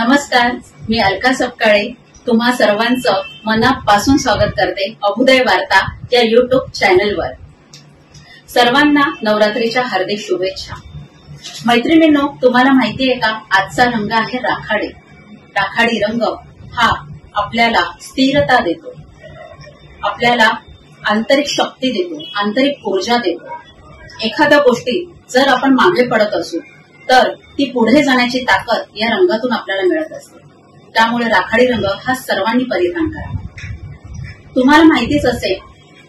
नमस्कार, मी अलका सपकाळे तुम्हा सर्वांचं मनापासून स्वागत करते अभुदय वार्ता या युट्यूब चॅनलवर। सर्वांना नवरात्रीच्या हार्दिक शुभेच्छा। मैत्रिणींनो, तुम्हाला माहिती आहे का, आजचा रंग आहे राखाडी। राखाडी रंग हा आपल्याला स्थिरता देतो, आपल्याला आंतरिक शक्ती देतो, आंतरिक ऊर्जा देतो। एखाद्या गोष्टीत जर आपण मागे पडत असू तर ती पुढे जाण्याची ताकद या रंगातून आपल्याला मिळत असते। त्यामुळे राखाडी रंग हा सर्वांनी परिधान करा। तुम्हाला माहितीच असेल,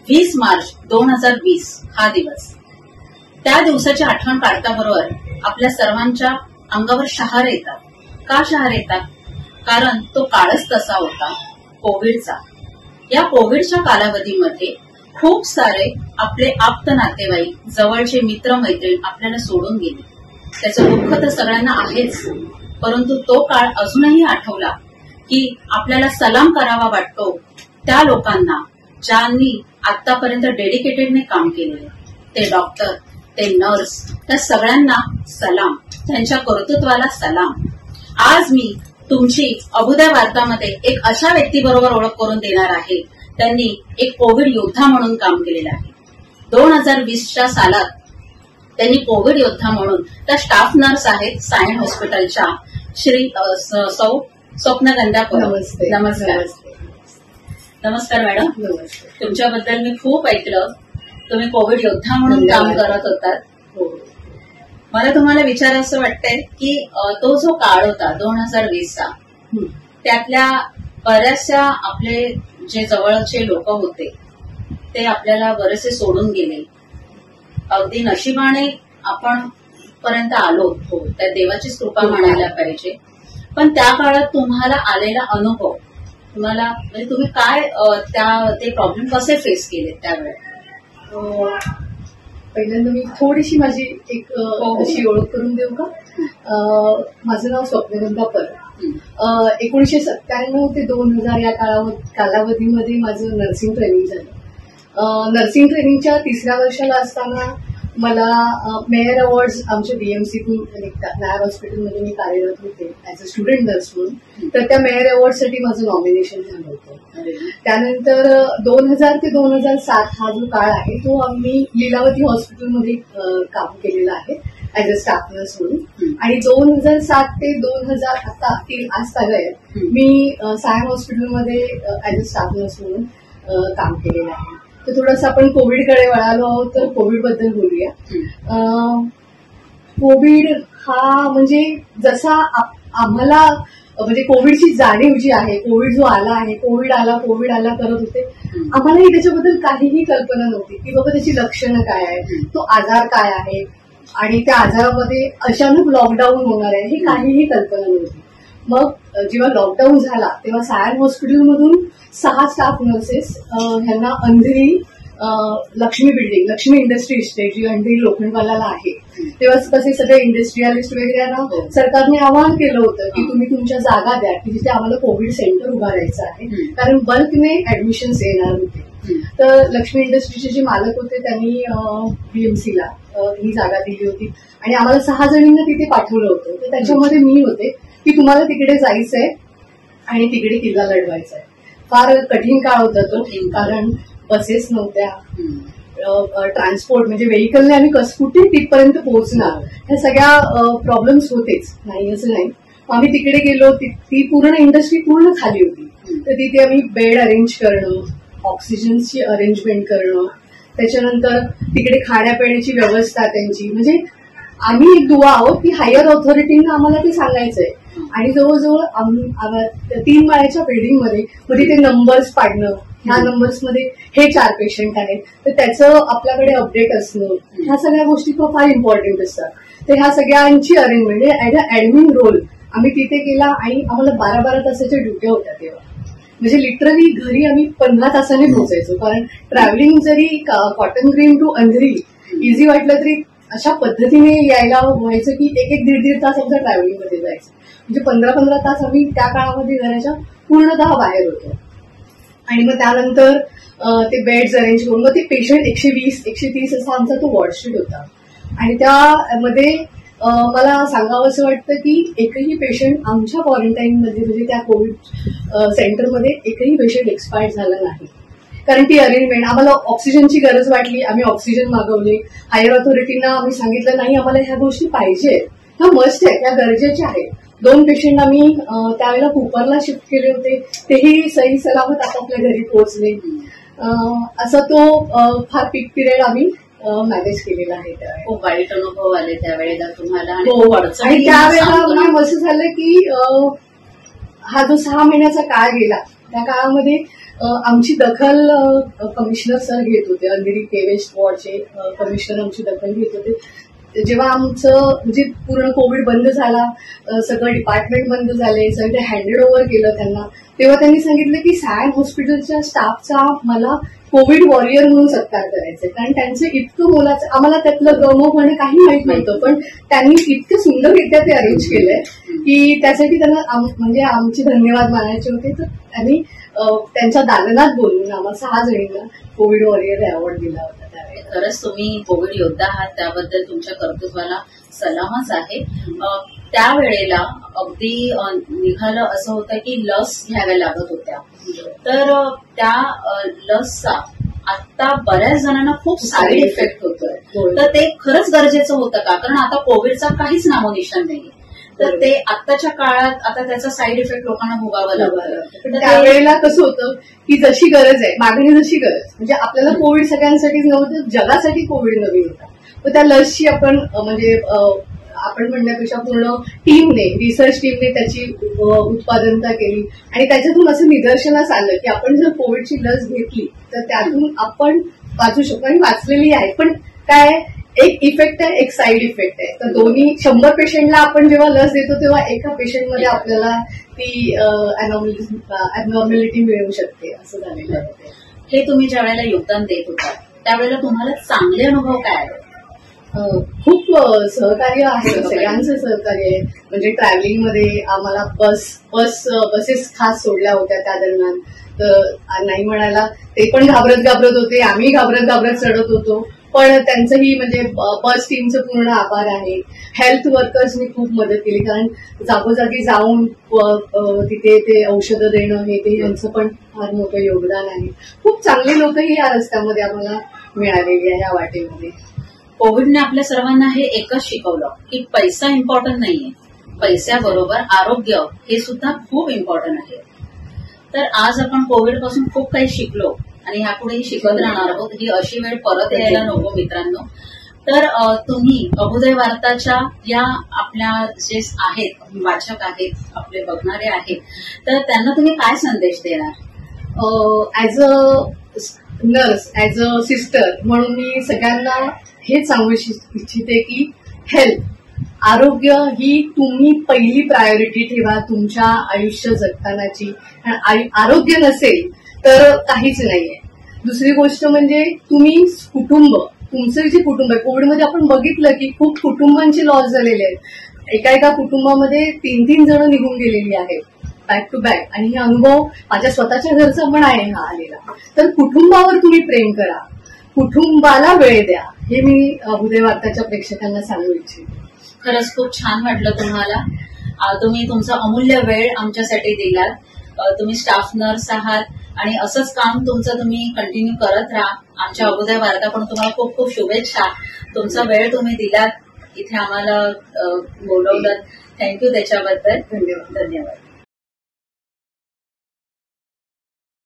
20 मार्च 2020 हा दिवस, त्या दिवसाची आठवण काढताबरोबर आपल्या सर्वांच्या अंगावर शहारे येतात। का शहारे येतात? कारण तो काळच तसा होता, कोविडचा। या कोविडच्या कालावधीमध्ये खूप सारे आपले आप्त नातेवाईक, जवळचे मित्र मैत्रीण आपल्याला सोडून गेले। त्याचं दुःख तर सगळ्यांना आहेच, परंतु तो काळ अजूनही आठवला की आपल्याला सलाम करावा वाटतो त्या लोकांना ज्यांनी आतापर्यंत डेडिकेटेडने काम केलेले। ते डॉक्टर, ते नर्स, त्या सगळ्यांना सलाम, त्यांच्या कर्तृत्वाला सलाम। आज मी तुमची अभुदय वार्तामध्ये एक अशा व्यक्तीबरोबर ओळख करून देणार आहे, त्यांनी एक कोविड योद्धा म्हणून काम केलेलं आहे। 2020च्या सालात त्यांनी कोविड योद्धा म्हणून त्या स्टाफ नर्स आहेत सायन हॉस्पिटलच्या, श्री सौ स्वप्नगंधा परब। नमस्ते। नमस्कार। नमस्कार मॅडम। नमस्ते। तुमच्याबद्दल मी खूप ऐकलं, तुम्ही कोविड योद्धा म्हणून काम करत होतात। मला तुम्हाला विचारायचं वाटतंय की तो जो काळ होता 2020चा, त्यातल्या बऱ्याचशा आपले जे जवळचे लोक होते ते आपल्याला बरेचसे सोडून गेले। अगदी नशिबाने आपण पर्यंत आलो, त्या देवाचीच कृपा म्हणायला पाहिजे। पण त्या काळात तुम्हाला आलेला अनुभव, तुम्हाला म्हणजे तुम्ही काय ते प्रॉब्लेम कसे फेस केले त्यावेळेस? पहिल्यांदा मी थोडीशी माझी एक अशी ओळख करून देऊ का? माझं नाव स्वप्नगंधा परब। 1997 ते 2000 या कालावधीमध्ये माझं नर्सिंग ट्रेनिंग झालं। नर्सिंग ट्रेनिंगच्या 3ऱ्या वर्षाला असताना मला मेयर अवॉर्ड्स आमच्या बीएमसीतून निघतात। नायर हॉस्पिटलमध्ये मी कार्यरत होते ऍज अ स्टुडंट नर्स म्हणून, तर त्या मेयर अवॉर्डसाठी माझं नॉमिनेशन झालं होतं। त्यानंतर 2000 ते 2007 हा जो काळ आहे तो आम्ही लीलावती हॉस्पिटलमध्ये काम केलेलं आहे ऍज अ स्टाफ नर्स म्हणून। आणि 2007 ते 2000 आता आज चालू आहे, मी सायन हॉस्पिटलमध्ये ऍज अ स्टाफ नर्स म्हणून काम केलेलं आहे। तर थोडंसं आपण कोविडकडे वळालो आहोत, तर कोविड बद्दल बोलूया। कोविड हा म्हणजे जसा आम्हाला म्हणजे कोविडची जाणीव जी आहे, कोविड जो आला आहे, कोविड आला करत होते, आम्हालाही त्याच्याबद्दल काहीही कल्पना नव्हती की बाबा त्याची लक्षणं काय आहे, तो आजार काय आहे आणि त्या आजारामध्ये अचानक लॉकडाऊन होणार आहे, ही काहीही कल्पना नव्हती। मग जेव्हा लॉकडाऊन झाला तेव्हा सायन हॉस्पिटलमधून 6 स्टाफ नर्सेस ह्यांना अंधेरी लक्ष्मी इंडस्ट्री इस्टेट जी अंधेरी लोखंडवालाला आहे, तेव्हा कसे सगळे इंडस्ट्रियलिस्ट वगैरे सरकारने आवाहन केलं होतं की तुम्ही तुमच्या जागा द्या की जिथे आम्हाला कोविड सेंटर उभारायचं आहे, कारण बल्कने ऍडमिशन्स येणार होते। तर लक्ष्मी इंडस्ट्रीचे जे मालक होते त्यांनी बीएमसीला ही जागा दिली होती आणि आम्हाला 6 जणींना तिथे पाठवलं होतं। तर त्याच्यामध्ये मी होते की तुम्हाला तिकडे जायचंय आणि तिकडे किल्ला लढवायचा आहे। फार कठीण काळ होता तो, कारण बसेस नव्हत्या, ट्रान्सपोर्ट म्हणजे व्हेकलने आम्ही कुठे तिथपर्यंत पोहोचणार, ह्या सगळ्या प्रॉब्लेम्स होतेच, नाही असं नाही। आम्ही तिकडे गेलो, ती पूर्ण इंडस्ट्री पूर्ण खाली होती, तर तिथे आम्ही बेड अरेंज करणं, ऑक्सिजनची अरेंजमेंट करणं, त्याच्यानंतर तिकडे खाण्यापिण्याची व्यवस्था त्यांची, म्हणजे आम्ही एक दुवा आहोत की हायर ऑथॉरिटींना आम्हाला ते सांगायचंय। आणि जवळजवळ 3 माळ्याच्या बिल्डिंगमध्ये तिथे नंबर्स पाडणं, ह्या नंबर्समध्ये हे 4 पेशंट आहेत, तर त्याचं आपल्याकडे अपडेट असणं, ह्या सगळ्या गोष्टी खूप फार इम्पॉर्टंट असतात। तर ह्या सगळ्यांची arrangement as a admin role आम्ही तिथे केला आणि आम्हाला 12-12 तासाच्या ड्युट्या होत्या तेव्हा। म्हणजे लिटरली घरी आम्ही 15 तासाने पोहोचायचो, कारण ट्रॅव्हलिंग जरी कॉटन ग्रीन टू अंधेरी इझी वाटलं तरी अशा पद्धतीने यायला व्हायचं की 1-1, 1.5 तास आमच्या ट्रॅव्हलिंगमध्ये जायचं। म्हणजे 15-15 तास आम्ही त्या काळामध्ये घराच्या पूर्णतः बाहेर होतो। आणि मग त्यानंतर ते बेड्स अरेंज करून मग ते पेशंट 120-130 असा आमचा तो वॉर्डशीट होता। आणि त्यामध्ये मला सांगावं असं वाटतं की एकही पेशंट आमच्या क्वारंटाईनमध्ये म्हणजे त्या कोविड सेंटरमध्ये एकही पेशंट एक्सपायर झाला नाही. कारण ती अरेंजमेंट आम्हाला ऑक्सिजनची गरज वाटली, आम्ही ऑक्सिजन मागवले. हायर ऑथॉरिटीना आम्ही सांगितलं नाही आम्हाला ह्या गोष्टी पाहिजे, ह्या मस्ट आहेत, ह्या गरजेच्या आहेत. 2 पेशंट आम्ही त्यावेळेला कुपरला शिफ्ट केले होते, तेही सही सलामत आपापल्या घरी पोहोचले. असा तो फार पीक पिरियड आम्ही मॅनेज केलेला आहे. त्यावेळेला खूप वाईट अनुभव आले त्यावेळेला तुम्हाला. आणि त्यावेळेला असं झालं की हा जो 6 महिन्याचा काळ गेला त्या काळामध्ये आमची दखल कमिशनर सर घेत होते. अंधेरी वेस्ट वॉर्डचे कमिशनर आमची दखल घेत होते. जेव्हा आमचं म्हणजे पूर्ण कोविड बंद झाला, सगळं डिपार्टमेंट बंद झाले, सगळं ते हँडेड ओव्हर केलं त्यांना, तेव्हा त्यांनी सांगितलं की सायन हॉस्पिटलच्या स्टाफचा मला कोविड वॉरियर म्हणून सत्कार करायचा. कारण त्यांचं इतकं मोलाचं, आम्हाला त्यातलं गमवणे काही माहित नव्हतं, पण त्यांनी इतकं सुंदररित्या ते अरेंज केलंय की त्यासाठी त्यांना म्हणजे आमचे धन्यवाद मानायचे होते. तर त्यांनी त्यांच्या दालनात बोलून आम्हाला 6 जणींना कोविड वॉरियर अवॉर्ड दिला होता. त्यावेळेला खरंच तुम्ही कोविड योद्धा आहात, त्याबद्दल तुमच्या कर्तृत्वाला सलामच आहे. त्यावेळेला अगदी निघालं असं होतं की लस घ्याव्या लागत होत्या, तर त्या लसचा आता बऱ्याच जणांना खूप साईड इफेक्ट होतोय, तर ते खरंच गरजेचं होतं का? कारण आता कोविडचा काहीच नामोनिशाण नाही, तर ते आत्ताच्या काळात आता त्याचा साईड इफेक्ट लोकांना भोगावं लागतं. त्यावेळेला कसं होतं की जशी गरज आहे, मागणी जशी गरज, म्हणजे आपल्याला कोविड सगळ्यांसाठीच नव्हतं, जगासाठी कोविड नवीन होता. तर त्या लसची आपण म्हणण्यापेक्षा पूर्ण टीमने, रिसर्च टीमने त्याची उत्पादनता केली आणि त्याच्यातून असं निदर्शनास आलं की आपण जर कोविडची लस घेतली तर त्यातून आपण वाचू शकतो आणि वाचलेली आहे. पण काय, एक इफेक्ट आहे, एक साईड इफेक्ट आहे. तर दोन्ही 100 पेशंटला आपण जेव्हा लस देतो तेव्हा एका पेशंटमध्ये आपल्याला ती ॲबनॉर्मॅलिटी मिळू शकते, असं झालेलं आहे. हे तुम्ही ज्या वेळेला योगदान देत होता त्यावेळेला तुम्हाला चांगले अनुभव काय आले? खूप सहकार्य आहे, सगळ्यांचं सहकार्य आहे. म्हणजे ट्रॅव्हलिंगमध्ये आम्हाला बसेस खास सोडल्या होत्या त्या दरम्यान, तर नाही म्हणायला ते पण घाबरत होते, आम्ही घाबरत चढत होतो. पण त्यांचंही म्हणजे बस टीमचं पूर्ण आभार आहे. हेल्थ वर्कर्सनी खूप मदत केली, कारण जागोजागी जाऊन तिथे ते औषधं देणं हे यांचं पण फार मोठं योगदान आहे. खूप चांगली लोकही या रस्त्यामध्ये आम्हाला मिळालेली आहे या वाटेमध्ये. कोविडने आपल्या सर्वांना हे एकच शिकवलं की पैसा इम्पॉर्टंट नाहीये, पैशाबरोबर आरोग्य हे सुद्धा खूप इम्पॉर्टंट आहे. तर आज आपण कोविड पासून खूप काही शिकलो आणि ह्यापुढेही शिकत राहणार आहोत. ही अशी वेळ परत यायला नको मित्रांनो. तर तुम्ही अभुदय वार्ताच्या या आपल्या जे आहेत वाचक आहेत, आपले बघणारे आहेत, तर त्यांना तुम्ही काय संदेश देणार? As a nurse, as a sister म्हणून मी सगळ्यांना हेच सांगू इच्छिते की हेल्थ, आरोग्य ही तुम्ही पहिली प्रायोरिटी ठेवा तुमच्या आयुष्य जगतानाची. आरोग्य नसेल तर काहीच नाहीये. दुसरी गोष्ट म्हणजे तुम्ही कुटुंब, तुमचं जे कुटुंब आहे, कोविडमध्ये आपण बघितलं की खूप कुटुंबांचे लॉस झालेले आहेत. एका कुटुंबामध्ये 3 जण निघून गेलेली आहेत बॅक टू बॅक, आणि हे अनुभव माझ्या स्वतःच्या घरचा पण आहे हा आलेला. तर कुटुंबावर तुम्ही प्रेम करा, कुटुंबाला वेळ द्या, हे मी अभुदय वार्ताच्या प्रेक्षकांना सांगू इच्छिते. खरंच खूप छान वाटलं तुम्हाला. तुम्ही तुमचा अमूल्य वेळ आमच्यासाठी दिलात. तुम्ही स्टाफ नर्स आहात आणि असंच काम तुमचं तुम्ही कंटिन्यू करत राहा. आमच्या अभुदय वार्ता पण तुम्हाला खूप खूप शुभेच्छा. तुमचा वेळ तुम्ही दिलात, इथे आम्हाला बोलवलं. थँक्यू त्याच्याबद्दल. धन्यवाद.